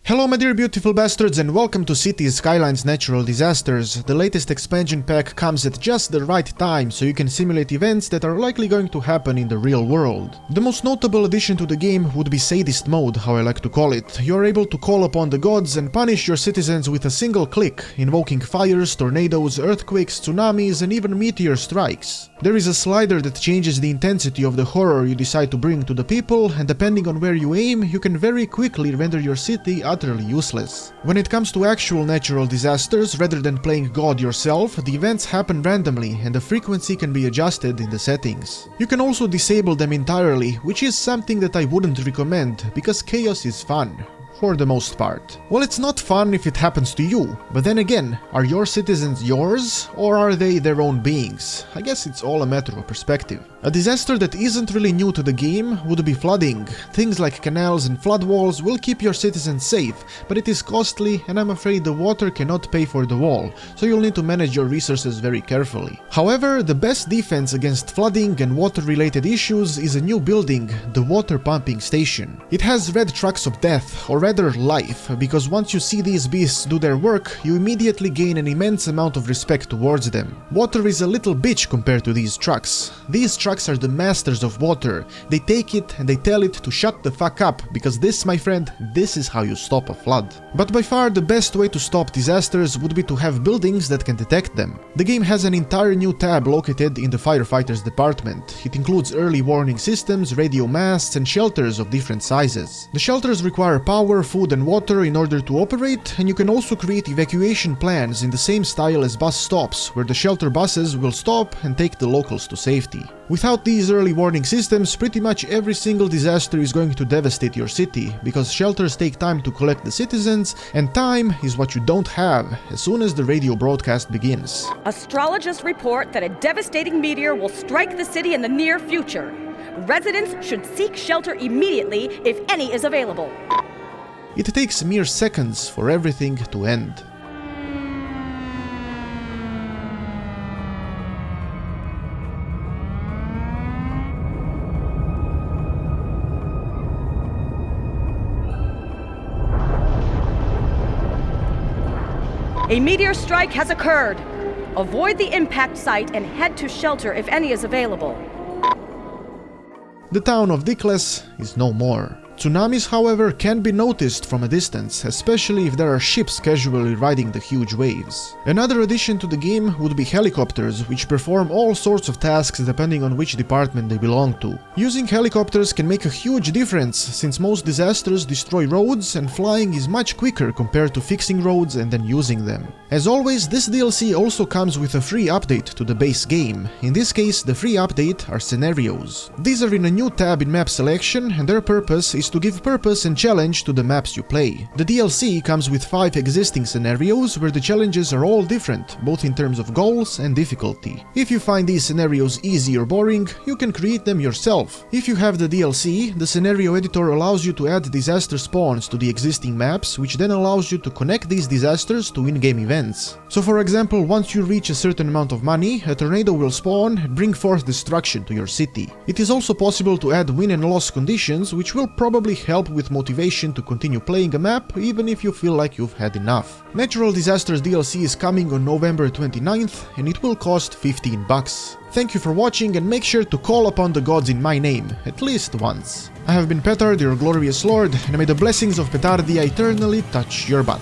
Hello my dear beautiful bastards and welcome to Cities Skylines Natural Disasters. The latest expansion pack comes at just the right time, so you can simulate events that are likely going to happen in the real world. The most notable addition to the game would be Sadist Mode, how I like to call it. You are able to call upon the gods and punish your citizens with a single click, invoking fires, tornadoes, earthquakes, tsunamis and even meteor strikes. There is a slider that changes the intensity of the horror you decide to bring to the people, and depending on where you aim, you can very quickly render your city utterly useless. When it comes to actual natural disasters, rather than playing God yourself, the events happen randomly and the frequency can be adjusted in the settings. You can also disable them entirely, which is something that I wouldn't recommend, because chaos is fun. For the most part. Well, it's not fun if it happens to you, but then again, are your citizens yours, or are they their own beings? I guess it's all a matter of perspective. A disaster that isn't really new to the game would be flooding. Things like canals and flood walls will keep your citizens safe, but it is costly and I'm afraid the water cannot pay for the wall, so you'll need to manage your resources very carefully. However, the best defense against flooding and water-related issues is a new building, the water pumping station. It has red trucks of death, or rather life, because once you see these beasts do their work, you immediately gain an immense amount of respect towards them. Water is a little bitch compared to these trucks. These trucks are the masters of water. They take it and they tell it to shut the fuck up, because this, my friend, this is how you stop a flood. But by far the best way to stop disasters would be to have buildings that can detect them. The game has an entire new tab located in the firefighters department. It includes early warning systems, radio masts and shelters of different sizes. The shelters require power, food and water in order to operate, and you can also create evacuation plans in the same style as bus stops, where the shelter buses will stop and take the locals to safety. Without these early warning systems, pretty much every single disaster is going to devastate your city, because shelters take time to collect the citizens, and time is what you don't have as soon as the radio broadcast begins. Astrologists report that a devastating meteor will strike the city in the near future. Residents should seek shelter immediately if any is available. It takes mere seconds for everything to end. A meteor strike has occurred. Avoid the impact site and head to shelter if any is available. The town of Dickless is no more. Tsunamis, however, can be noticed from a distance, especially if there are ships casually riding the huge waves. Another addition to the game would be helicopters, which perform all sorts of tasks depending on which department they belong to. Using helicopters can make a huge difference, since most disasters destroy roads and flying is much quicker compared to fixing roads and then using them. As always, this DLC also comes with a free update to the base game. In this case, the free update are scenarios. These are in a new tab in map selection, and their purpose is to give purpose and challenge to the maps you play. The DLC comes with 5 existing scenarios where the challenges are all different, both in terms of goals and difficulty. If you find these scenarios easy or boring, you can create them yourself. If you have the DLC, the scenario editor allows you to add disaster spawns to the existing maps, which then allows you to connect these disasters to in-game events. So for example, once you reach a certain amount of money, a tornado will spawn and bring forth destruction to your city. It is also possible to add win and loss conditions, which will probably help with motivation to continue playing a map even if you feel like you've had enough. Natural Disasters DLC is coming on November 29th and it will cost $15. Thank you for watching and make sure to call upon the gods in my name, at least once. I have been Petard, your glorious lord, and may the blessings of Petardia eternally touch your butt.